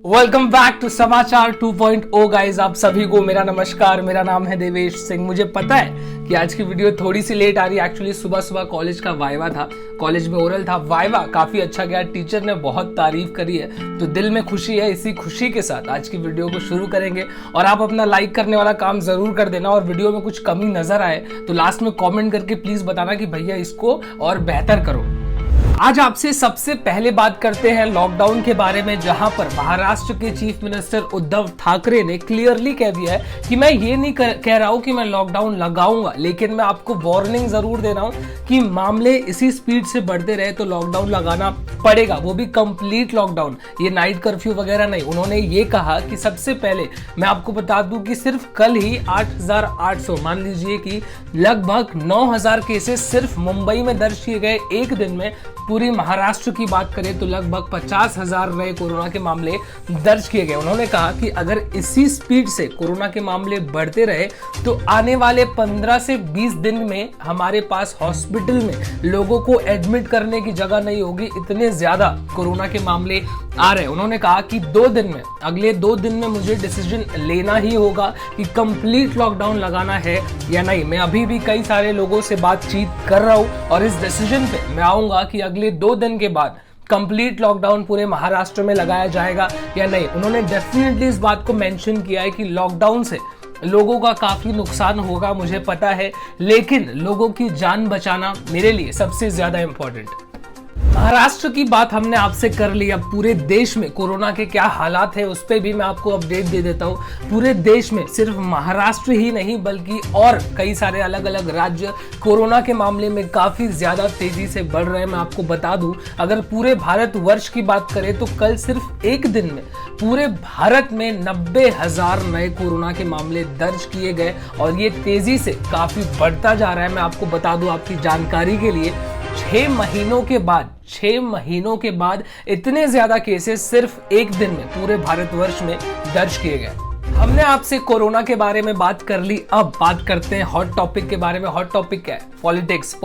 Welcome back to समाचार 2.0 guys. आप सभी को मेरा नमस्कार। मेरा नाम है देवेश सिंह। मुझे पता है कि आज की वीडियो थोड़ी सी लेट आ रही है। एक्चुअली सुबह सुबह कॉलेज का वाइवा था, कॉलेज में ओरल था। वाइवा काफी अच्छा गया, टीचर ने बहुत तारीफ करी है, तो दिल में खुशी है। इसी खुशी के साथ आज की वीडियो को शुरू करेंगे। और आप अपना लाइक करने वाला काम जरूर कर देना, और वीडियो में कुछ कमी नजर आए तो लास्ट में कॉमेंट करके प्लीज बताना कि भैया इसको और बेहतर करो। आज आपसे सबसे पहले बात करते हैं लॉकडाउन के बारे में, जहां पर महाराष्ट्र के चीफ मिनिस्टर उद्धव ठाकरे ने क्लियरली कह दिया है कि मैं ये नहीं कह रहा हूं कि मैं लॉकडाउन लगाऊंगा, लेकिन मैं आपको वार्निंग जरूर दे रहा हूं कि मामले इसी स्पीड से बढ़ते रहे तो लॉकडाउन लगाना पड़ेगा, वो भी कंप्लीट लॉकडाउन, ये नाइट कर्फ्यू वगैरह नहीं। उन्होंने ये कहा कि सबसे पहले मैं आपको बता दूं कि सिर्फ कल ही 8,800 मान लीजिए कि लगभग 9,000 केसेस सिर्फ मुंबई में दर्ज किए गए एक दिन में। पूरी महाराष्ट्र की बात करें तो लगभग 50,000 नए कोरोना के मामले दर्ज किए गए। उन्होंने कहा कि अगर इसी स्पीड से कोरोना के मामले बढ़ते रहे तो आने वाले 15 से 20 दिन में हमारे पास हॉस्पिटल में लोगों को एडमिट करने की जगह नहीं होगी, इतने ज्यादा कोरोना के मामले आ रहे हैं। उन्होंने कहा कि अगले 2 दिन में मुझे डिसीजन लेना ही होगा कि कंप्लीट लॉकडाउन लगाना है या नहीं। मैं अभी भी कई सारे लोगों से बातचीत कर रहा हूं और इस डिसीजन पे मैं आऊंगा कि अगले 2 दिन के बाद कंप्लीट लॉकडाउन पूरे महाराष्ट्र में लगाया जाएगा या नहीं। उन्होंने डेफिनेटली इस बात को मेंशन किया है कि लॉकडाउन से लोगों का काफी नुकसान होगा, मुझे पता है, लेकिन लोगों की जान बचाना मेरे लिए सबसे ज्यादा इंपॉर्टेंट। महाराष्ट्र की बात हमने आपसे कर ली। अब पूरे देश में कोरोना के क्या हालात है उस पर भी मैं आपको अपडेट दे देता हूँ। पूरे देश में सिर्फ महाराष्ट्र ही नहीं बल्कि और कई सारे अलग अलग राज्य कोरोना के मामले में काफी ज्यादा तेजी से बढ़ रहे हैं। मैं आपको बता दूं, अगर पूरे भारतवर्ष की बात करें तो कल सिर्फ एक दिन में पूरे भारत में 90,000 नए कोरोना के मामले दर्ज किए गए और ये तेजी से काफी बढ़ता जा रहा है। मैं आपको बता दूं आपकी जानकारी के लिए, 6 महीनों के बाद इतने ज्यादा केसेस सिर्फ एक दिन में पूरे भारतवर्ष में दर्ज किए गए। हमने आपसे कोरोना के बारे में बात कर ली, अब बात करते हैं हॉट टॉपिक के बारे में। हॉट टॉपिक क्या है? पॉलिटिक्स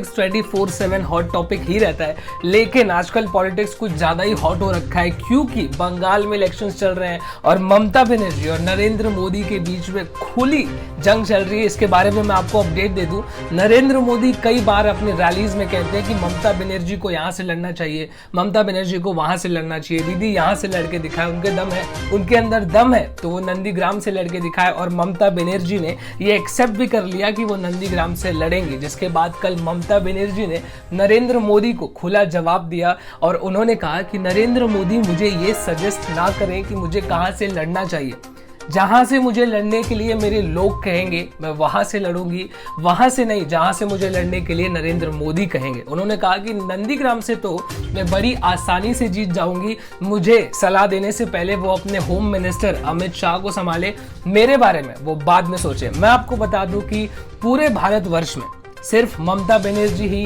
24/7 हॉट टॉपिक ही रहता है, लेकिन आजकल पॉलिटिक्स कुछ ज्यादा ही हॉट हो रखा है क्योंकि बंगाल में इलेक्शंस चल रहे हैं और ममता बनर्जी और नरेंद्र मोदी के बीच में खुली जंग चल रही है। इसके बारे में मैं आपको अपडेट दे दूं। नरेंद्र मोदी कई बार अपनी रैलीज में कहते हैं कि ममता बनर्जी को यहाँ से लड़ना चाहिए, ममता बनर्जी को वहां से लड़ना चाहिए, दीदी यहाँ से लड़के दिखाए, उनके दम है, उनके अंदर दम है तो वो नंदीग्राम से लड़के दिखाए। और ममता बनर्जी ने ये एक्सेप्ट भी कर लिया कि वो नंदीग्राम से लड़ेंगे, जिसके बाद कल ममता बनर्जी ने नरेंद्र मोदी को खुला जवाब दिया और उन्होंने कहा कि नरेंद्र मोदी मुझे ये सजेस्ट ना करें कि मुझे कहां से लड़ना चाहिए, जहां से मुझे लड़ने के लिए मेरे लोग कहेंगे मैं वहां से लड़ूंगी, वहां से नहीं जहां से मुझे लड़ने के लिए नरेंद्र मोदी कहेंगे। उन्होंने कहा कि नंदीग्राम से तो मैं बड़ी आसानी से जीत जाऊंगी, मुझे सलाह देने से पहले वो अपने होम मिनिस्टर अमित शाह को संभाले, मेरे बारे में वो बाद में सोचे। मैं आपको बता दूं कि पूरे भारतवर्ष में सिर्फ ममता बनर्जी ही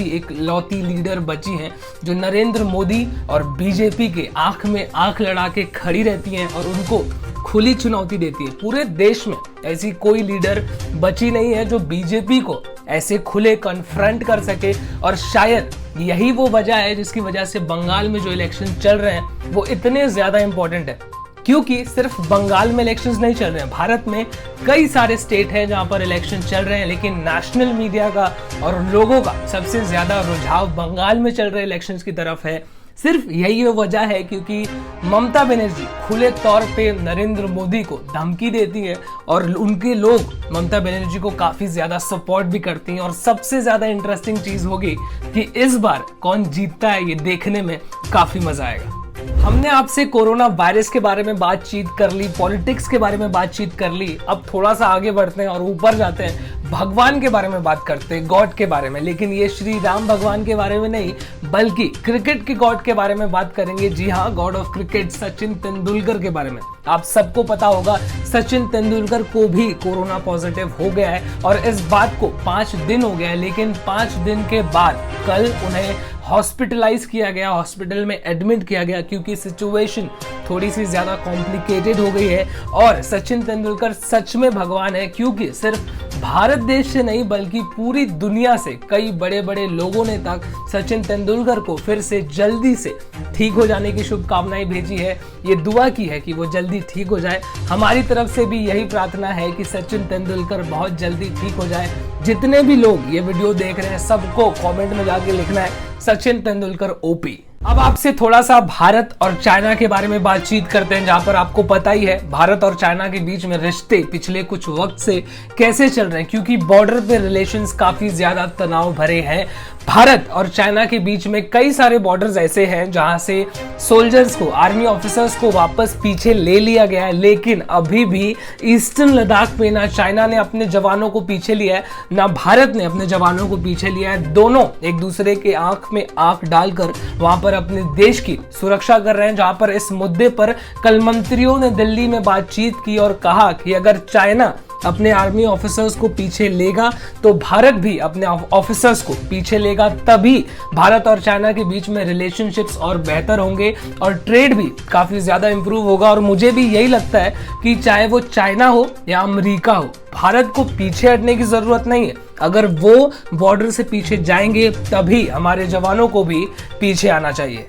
एक लौती लीडर बची हैं जो नरेंद्र मोदी और बीजेपी के आंख में आंख लड़ा के खड़ी रहती हैं और उनको खुली चुनौती देती है। पूरे देश में ऐसी कोई लीडर बची नहीं है जो बीजेपी को ऐसे खुले कन्फ्रंट कर सके, और शायद यही वो वजह है जिसकी वजह से बंगाल में जो इलेक्शन चल रहे हैं वो इतने ज्यादा इंपॉर्टेंट है। क्योंकि सिर्फ बंगाल में इलेक्शंस नहीं चल रहे हैं, भारत में कई सारे स्टेट हैं जहां पर इलेक्शन चल रहे हैं, लेकिन नेशनल मीडिया का और लोगों का सबसे ज्यादा रुझाव बंगाल में चल रहे इलेक्शंस की तरफ है। सिर्फ यही वो वजह है क्योंकि ममता बनर्जी खुले तौर पे नरेंद्र मोदी को धमकी देती है और उनके लोग ममता बनर्जी को काफी ज्यादा सपोर्ट भी करती हैं। और सबसे ज्यादा इंटरेस्टिंग चीज होगी कि इस बार कौन जीतता है, ये देखने में काफी मजा आएगा। हमने आपसे कोरोना वायरस के बारे में बातचीत कर ली, पॉलिटिक्स के बारे में बातचीत कर ली। अब थोड़ा सा आगे बढ़ते हैं और ऊपर जाते हैं, भगवान के बारे में बात करते हैं, गॉड के बारे में। लेकिन ये श्री राम भगवान के बारे में नहीं बल्कि क्रिकेट के गॉड के बारे में बात करेंगे। जी हाँ, God of cricket Sachin Tendulkar के बारे में। आप सबको पता होगा सचिन तेंदुलकर को भी कोरोना पॉजिटिव हो गया है और इस बात को 5 दिन हो गया है, लेकिन 5 दिन के बाद कल उन्हें हॉस्पिटलाइज किया गया, हॉस्पिटल में एडमिट किया गया क्योंकि सिचुएशन थोड़ी सी ज्यादा कॉम्प्लिकेटेड हो गई है। और सचिन तेंदुलकर सच में भगवान है क्योंकि सिर्फ भारत देश से नहीं बल्कि पूरी दुनिया से कई बड़े बड़े लोगों ने तक सचिन तेंदुलकर को फिर से जल्दी से ठीक हो जाने की शुभकामनाएं भेजी है। ये दुआ की है कि वो जल्दी ठीक हो जाए। हमारी तरफ से भी यही प्रार्थना है कि सचिन तेंदुलकर बहुत जल्दी ठीक हो जाए। जितने भी लोग ये वीडियो देख रहे हैं सबको कमेंट में जाके लिखना है सचिन तेंदुलकर ओपी। अब आपसे थोड़ा सा भारत और चाइना के बारे में बातचीत करते हैं, जहां पर आपको पता ही है भारत और चाइना के बीच में रिश्ते पिछले कुछ वक्त से कैसे चल रहे हैं, क्योंकि बॉर्डर पे रिलेशंस काफी ज्यादा तनाव भरे हैं। भारत और चाइना के बीच में कई सारे बॉर्डर्स ऐसे हैं जहां से सोल्जर्स को, आर्मी ऑफिसर्स को वापस पीछे ले लिया गया है, लेकिन अभी भी ईस्टर्न लद्दाख में ना चाइना ने अपने जवानों को पीछे लिया है ना भारत ने अपने जवानों को पीछे लिया है। दोनों एक दूसरे के आंख में आंख डालकर वहां पर अपने देश की सुरक्षा कर रहे हैं। जहां पर इस मुद्दे पर कल मंत्रियों ने दिल्ली में बातचीत की और कहा कि अगर चाइना अपने आर्मी ऑफिसर्स को पीछे लेगा तो भारत भी अपने ऑफिसर्स को पीछे लेगा, तभी भारत और चाइना के बीच में रिलेशनशिप्स और बेहतर होंगे और ट्रेड भी काफी ज्यादा इंप्रूव होगा। और मुझे भी यही लगता है कि चाहे वो चाइना हो या अमेरिका हो, भारत को पीछे हटने की जरूरत नहीं है। अगर वो बॉर्डर से पीछे जाएंगे तभी हमारे जवानों को भी पीछे आना चाहिए।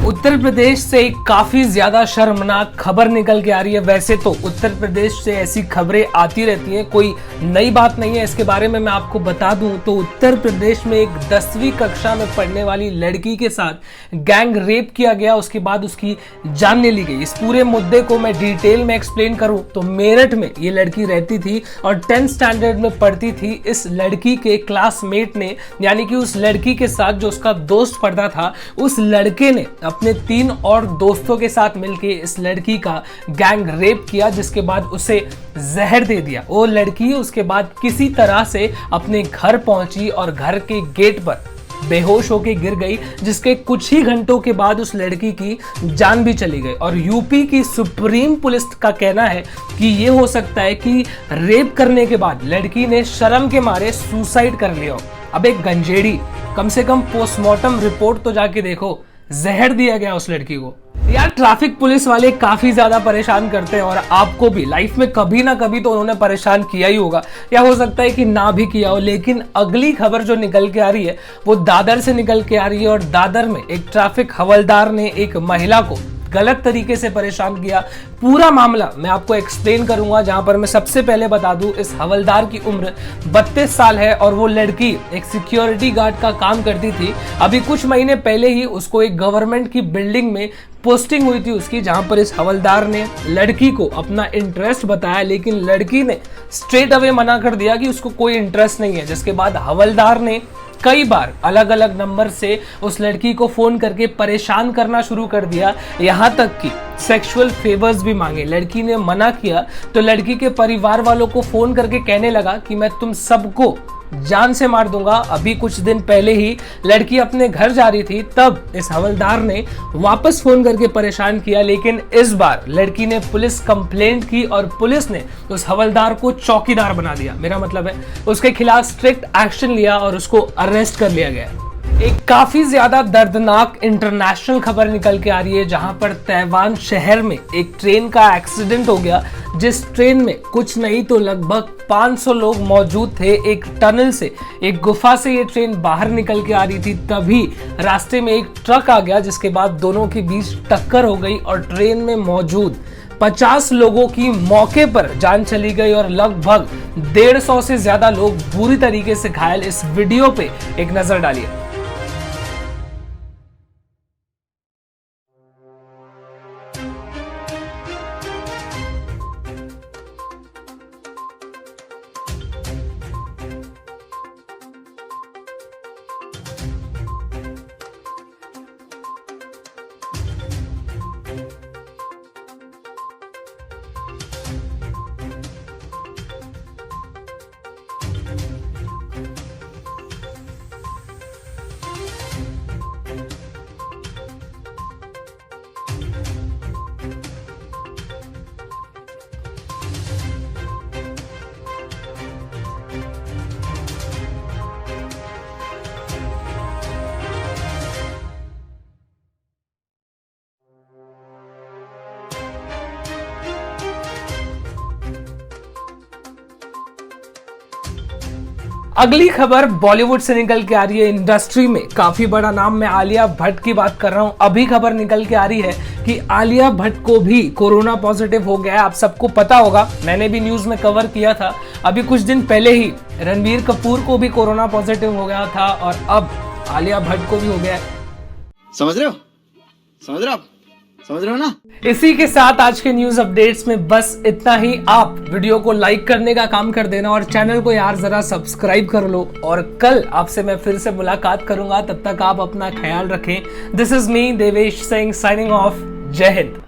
उत्तर प्रदेश से एक काफी ज्यादा शर्मनाक खबर निकल के आ रही है। वैसे तो उत्तर प्रदेश से ऐसी खबरें आती रहती हैं, कोई नई बात नहीं है। इसके बारे में मैं आपको बता दूं तो उत्तर प्रदेश में एक 10वीं कक्षा में पढ़ने वाली लड़की के साथ गैंग रेप किया गया, उसके बाद उसकी जान ले ली गई। इस पूरे मुद्दे को मैं डिटेल में एक्सप्लेन करूं तो मेरठ में ये लड़की रहती थी और 10th स्टैंडर्ड में पढ़ती थी। इस लड़की के क्लासमेट ने, यानी कि उस लड़की के साथ जो उसका दोस्त पढ़ता था, उस लड़के ने अपने 3 और दोस्तों के साथ मिलके इस लड़की का गैंग रेप किया, जिसके बाद उसे जहर दे दिया। वो लड़की उसके बाद किसी तरह से अपने घर पहुंची और घर के गेट पर बेहोश होकर गिर गई, जिसके कुछ ही घंटों के बाद उस लड़की की जान भी चली गई। और यूपी की सुप्रीम पुलिस का कहना है कि ये हो सकता है कि रेप करने के बाद लड़की ने शर्म के मारे सुसाइड कर लिया हो। अब एक गंजेड़ी, कम से कम पोस्टमार्टम रिपोर्ट तो जाके देखो, जहर दिया गया उस लड़की को। यार ट्रैफिक पुलिस वाले काफी ज्यादा परेशान करते हैं और आपको भी लाइफ में कभी ना कभी तो उन्होंने परेशान किया ही होगा, या हो सकता है कि ना भी किया हो। लेकिन अगली खबर जो निकल के आ रही है वो दादर से निकल के आ रही है और दादर में एक ट्रैफिक हवलदार ने एक महिला को गलत तरीके से परेशान किया। पूरा मामला मैं आपको एक्सप्लेन करूंगा, जहां पर मैं सबसे पहले बता दूं इस हवलदार की उम्र 32 साल है और वो लड़की एक सिक्योरिटी गार्ड का काम करती थी। अभी कुछ महीने पहले ही उसको एक गवर्नमेंट की बिल्डिंग में पोस्टिंग हुई थी उसकी, जहां पर इस हवलदार ने लड़की को अपना इंटरेस्ट बताया, लेकिन लड़की ने स्ट्रेट अवे मना कर दिया कि उसको कोई इंटरेस्ट नहीं है। जिसके बाद हवलदार ने कई बार अलग अलग नंबर से उस लड़की को फोन करके परेशान करना शुरू कर दिया, यहाँ तक कि सेक्सुअल फेवर्स भी मांगे। लड़की ने मना किया तो लड़की के परिवार वालों को फोन करके कहने लगा कि मैं तुम सबको जान से मार दूंगा। अभी कुछ दिन पहले ही लड़की अपने घर जा रही थी, तब इस हवलदार ने वापस फोन करके परेशान किया, लेकिन इस बार लड़की ने पुलिस कंप्लेंट की और पुलिस ने उस हवलदार को चौकीदार बना दिया। मेरा मतलब है उसके खिलाफ स्ट्रिक्ट एक्शन लिया और उसको अरेस्ट कर लिया गया। एक काफी ज्यादा दर्दनाक इंटरनेशनल खबर निकल के आ रही है, जहां पर तैवान शहर में एक ट्रेन का एक्सीडेंट हो गया, जिस ट्रेन में कुछ नहीं तो लगभग 500 लोग मौजूद थे। एक टनल से, एक गुफा से ये ट्रेन बाहर निकल के आ रही थी, तभी रास्ते में एक ट्रक आ गया, जिसके बाद दोनों के बीच टक्कर हो गई और ट्रेन में मौजूद 50 लोगों की मौके पर जान चली गई और लगभग 150 से ज्यादा लोग बुरी तरीके से घायल। इस वीडियो पे एक नजर डालिए। अगली खबर बॉलीवुड से निकल के आ रही है। इंडस्ट्री में काफी बड़ा नाम, मैं आलिया भट्ट की बात कर रहा हूं। अभी खबर निकल के आ रही है कि आलिया भट्ट को भी कोरोना पॉजिटिव हो गया है। आप सबको पता होगा, मैंने भी न्यूज में कवर किया था। अभी कुछ दिन पहले ही रणबीर कपूर को भी कोरोना पॉजिटिव हो गया था और अब आलिया भट्ट को भी हो गया है। समझ रहे हो ना? इसी के साथ आज के न्यूज अपडेट्स में बस इतना ही। आप वीडियो को लाइक करने का काम कर देना और चैनल को यार जरा सब्सक्राइब कर लो। और कल आपसे मैं फिर से मुलाकात करूंगा, तब तक आप अपना ख्याल रखें। This is me Devesh Singh signing off. जय हिंद।